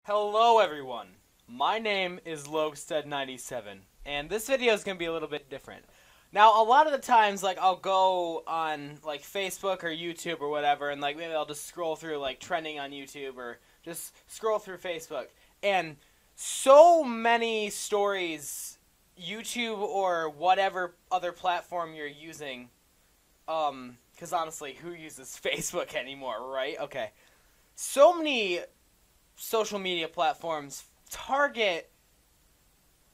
Hello everyone, my name is Logstead97, and this video is going to be a little bit different. Now, a lot of the times, I'll go on, Facebook or YouTube or whatever, and, maybe I'll just scroll through, trending on YouTube, or just scroll through Facebook, and so many stories, YouTube or whatever other platform you're using, because honestly, who uses Facebook anymore, right? Okay. So many social media platforms target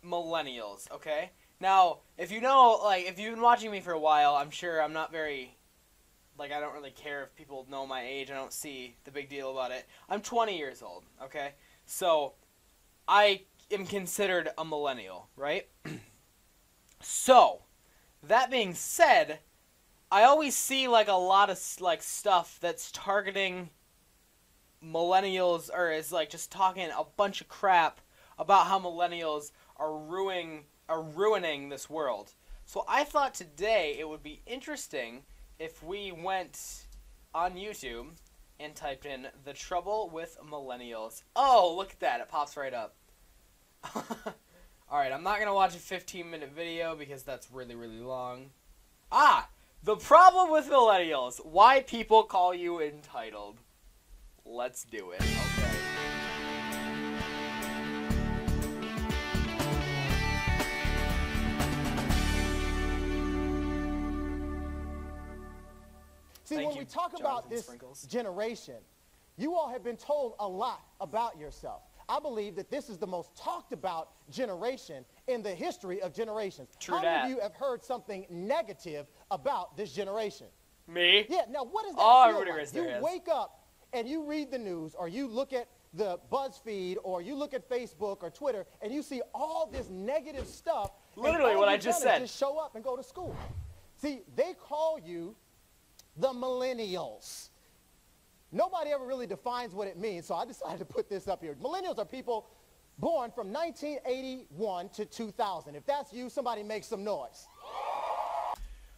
millennials, okay? Now, if you know, if you've been watching me for a while, I'm sure I'm not very, I don't really care if people know my age. I don't see the big deal about it. I'm 20 years old, okay? So, I am considered a millennial, right? So, that being said, I always see, a lot of, stuff that's targeting millennials, or is just talking a bunch of crap about how millennials are ruining this world. So I thought today it would be interesting if we went on YouTube and typed in "the trouble with millennials." Oh, look at that, it pops right up. Alright, I'm not gonna watch a 15-minute video because that's really long. The problem with millennials, why people call you entitled. Let's do it. Okay. See, when we talk about this generation, you all have been told a lot about yourself. I believe that this is the most talked about generation in the history of generations. True How that. many of you have heard something negative about this generation? Me? Yeah, now what does that feel everybody like? raised their You hands. wake up and you read the news, or you look at the BuzzFeed, or you look at Facebook or Twitter, and you see all this negative stuff. Literally what I just said. Just show up and go to school. See, they call you the millennials. Nobody ever really defines what it means, so I decided to put this up here. Millennials are people born from 1981 to 2000. If that's you, somebody make some noise.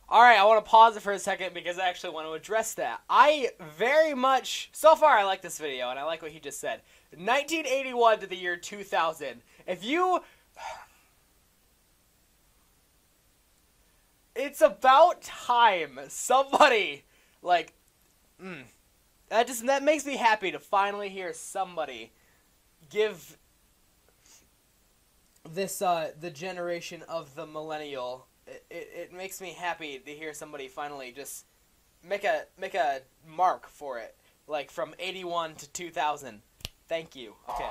Alright, I want to pause it for a second because I actually want to address that. I very much, so far I like this video and I like what he just said. 1981 to the year 2000. If you... It's about time somebody, that makes me happy to finally hear somebody give this, the generation of the millennial. It makes me happy to hear somebody finally just make a mark for it, from 81 to 2000. Thank you. Okay.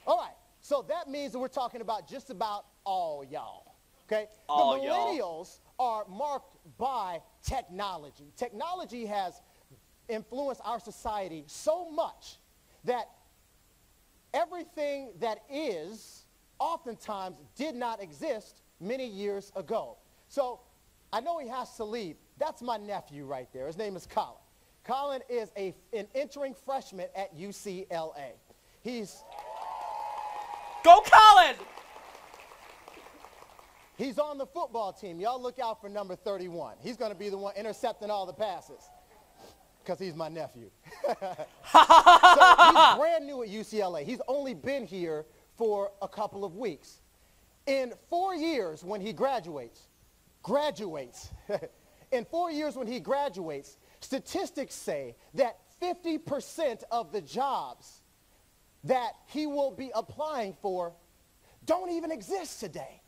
All right, so that means that we're talking about just about all y'all, okay? All the millennials are marked by technology. Technology has influenced our society so much that everything that is oftentimes did not exist many years ago. So I know he has to leave. That's my nephew right there. His name is Colin. Colin is an entering freshman at UCLA. Go Colin! He's on the football team. Y'all look out for number 31. He's going to be the one intercepting all the passes because he's my nephew. So he's brand new at UCLA. He's only been here for a couple of weeks. In 4 years when he graduates, in 4 years when he graduates, statistics say that 50% of the jobs that he will be applying for don't even exist today.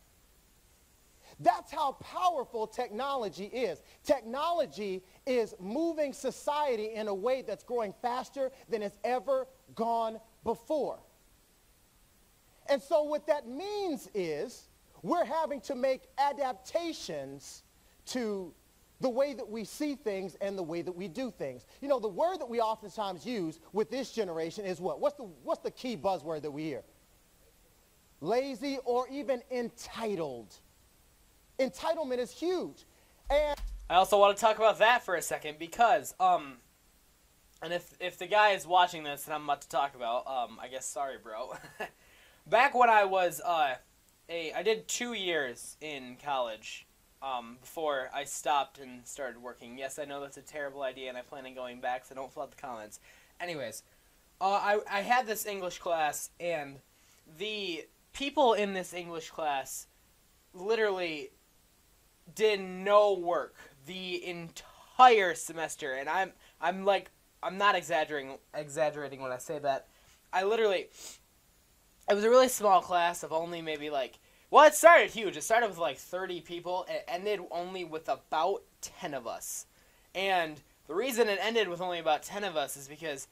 That's how powerful technology is. Technology is moving society in a way that's growing faster than it's ever gone before. And so what that means is we're having to make adaptations to the way that we see things and the way that we do things. You know, the word that we oftentimes use with this generation is what? What's the key buzzword that we hear? Lazy, or even entitled. Entitlement is huge. And I also want to talk about that for a second because, and if the guy is watching this that I'm about to talk about, I guess sorry, bro. Back when I was, I did 2 years in college, before I stopped and started working. Yes, I know that's a terrible idea, and I plan on going back, so don't flood the comments. Anyways, I had this English class, and the people in this English class literally did no work the entire semester, and I'm not exaggerating when I say that. It was a really small class of only maybe well, it started huge. It started with 30 people. It ended only with about 10 of us. And the reason it ended with only about 10 of us is because,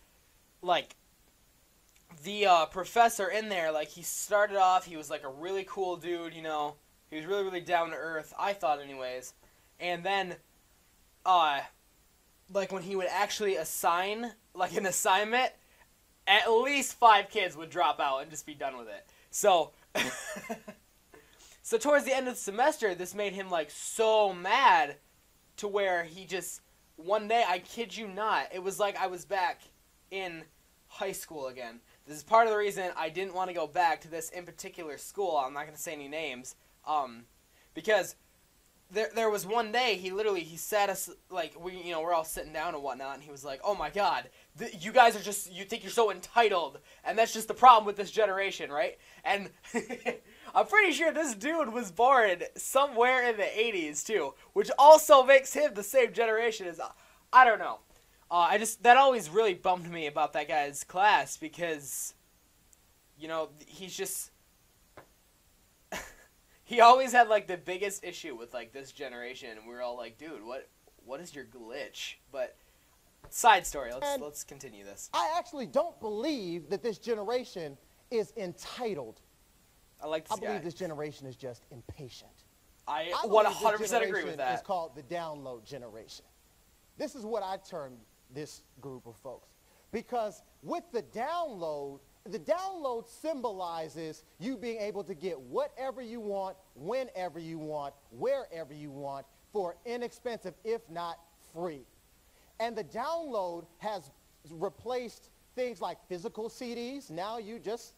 the professor in there, he started off, he was, a really cool dude, He was really, really down to earth, I thought anyways. And then, when he would actually assign, an assignment, at least 5 kids would drop out and just be done with it. So... So towards the end of the semester, this made him, so mad to where he just, one day, I kid you not, it was like I was back in high school again. This is part of the reason I didn't want to go back to this in particular school. I'm not going to say any names. Because there was one day, he sat us, we're all sitting down and whatnot, and he was like, oh my god, you guys are you think you're so entitled, and that's just the problem with this generation, right? And... I'm pretty sure this dude was born somewhere in the 80s, too, which also makes him the same generation as... I don't know. That always really bummed me about that guy's class, because, he's just... he always had, the biggest issue with, this generation, and we were all like, dude, what is your glitch? But, side story, let's continue this. I actually don't believe that this generation is entitled. I like this guy. I believe this generation is just impatient. I 100% agree with that. It's called the download generation. This is what I term this group of folks. Because with the download symbolizes you being able to get whatever you want, whenever you want, wherever you want, for inexpensive, if not free. And the download has replaced things like physical CDs. Now you just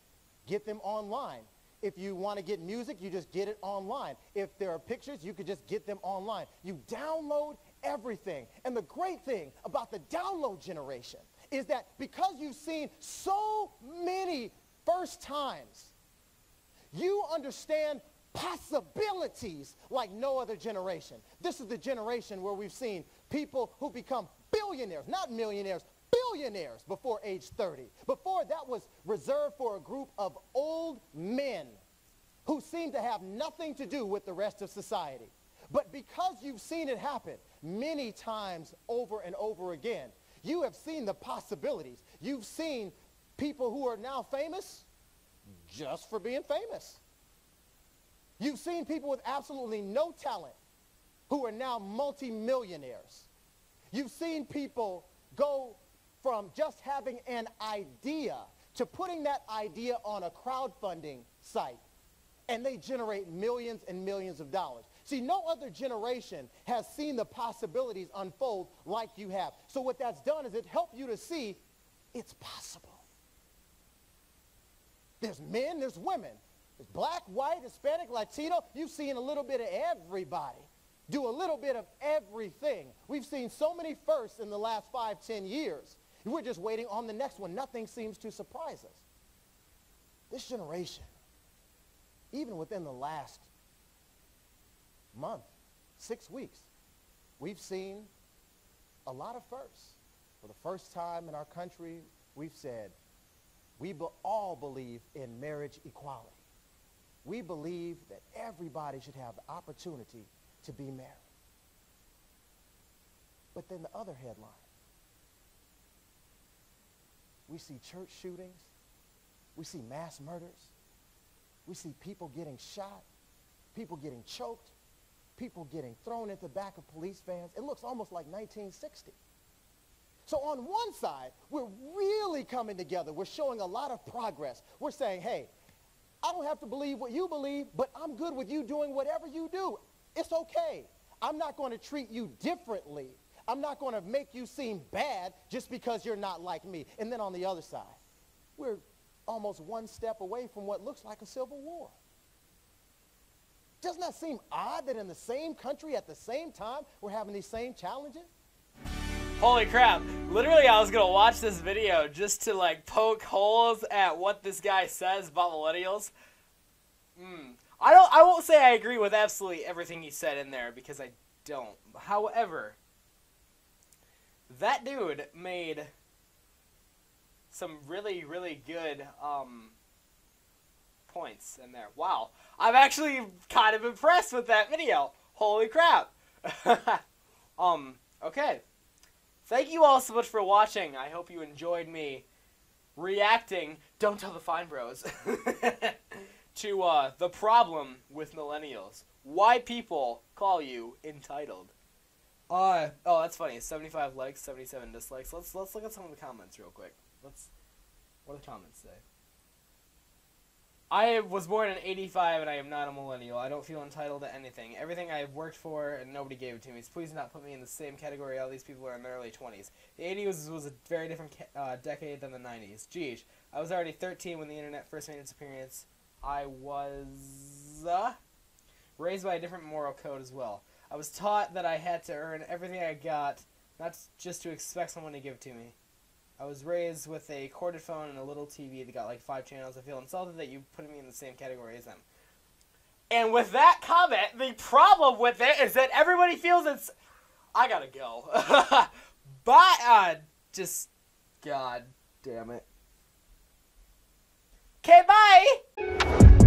get them online. If you want to get music, you just get it online. If there are pictures, you could just get them online. You download everything. And the great thing about the download generation is that because you've seen so many first times, you understand possibilities like no other generation. This is the generation where we've seen people who become billionaires, not millionaires, billionaires before age 30. Before, that was reserved for a group of old men who seemed to have nothing to do with the rest of society. But because you've seen it happen many times over and over again, you have seen the possibilities. You've seen people who are now famous just for being famous. You've seen people with absolutely no talent who are now multimillionaires. You've seen people go from just having an idea to putting that idea on a crowdfunding site, and they generate millions and millions of dollars. See, no other generation has seen the possibilities unfold like you have. So what that's done is it helped you to see it's possible. There's men, there's women. There's black, white, Hispanic, Latino. You've seen a little bit of everybody do a little bit of everything. We've seen so many firsts in the last 5, 10 years. We're just waiting on the next one. Nothing seems to surprise us. This generation, even within the last month, 6 weeks, we've seen a lot of firsts. For the first time in our country, we've said we all believe in marriage equality. We believe that everybody should have the opportunity to be married. But then the other headline, we see church shootings, we see mass murders, we see people getting shot, people getting choked, people getting thrown into the back of police vans. It looks almost like 1960. So on one side, we're really coming together. We're showing a lot of progress. We're saying, hey, I don't have to believe what you believe, but I'm good with you doing whatever you do. It's okay. I'm not going to treat you differently. I'm not going to make you seem bad just because you're not like me. And then on the other side, we're almost one step away from what looks like a civil war. Doesn't that seem odd that in the same country at the same time we're having these same challenges? Holy crap. Literally, I was gonna watch this video just to, like, poke holes at what this guy says about millennials. I won't say I agree with absolutely everything he said in there, because I don't. However, that dude made some really, really good, points in there. Wow. I'm actually kind of impressed with that video. Holy crap. Okay. Thank you all so much for watching. I hope you enjoyed me reacting, don't tell the Fine Bros, to the problem with millennials. Why people call you entitled. Oh, that's funny. 75 likes, 77 dislikes. Let's look at some of the comments real quick. What do the comments say? I was born in '85 and I am not a millennial. I don't feel entitled to anything. Everything I have worked for and nobody gave it to me. So please do not put me in the same category all these people are in their early 20s. The '80s was a very different decade than the '90s. Geez, I was already 13 when the internet first made its appearance. I was raised by a different moral code as well. I was taught that I had to earn everything I got, not just to expect someone to give it to me. I was raised with a corded phone and a little TV that got like 5 channels. I feel insulted that you put me in the same category as them. And with that comment, the problem with it is that everybody feels it's... I gotta go. But, just... God damn it. Okay, bye!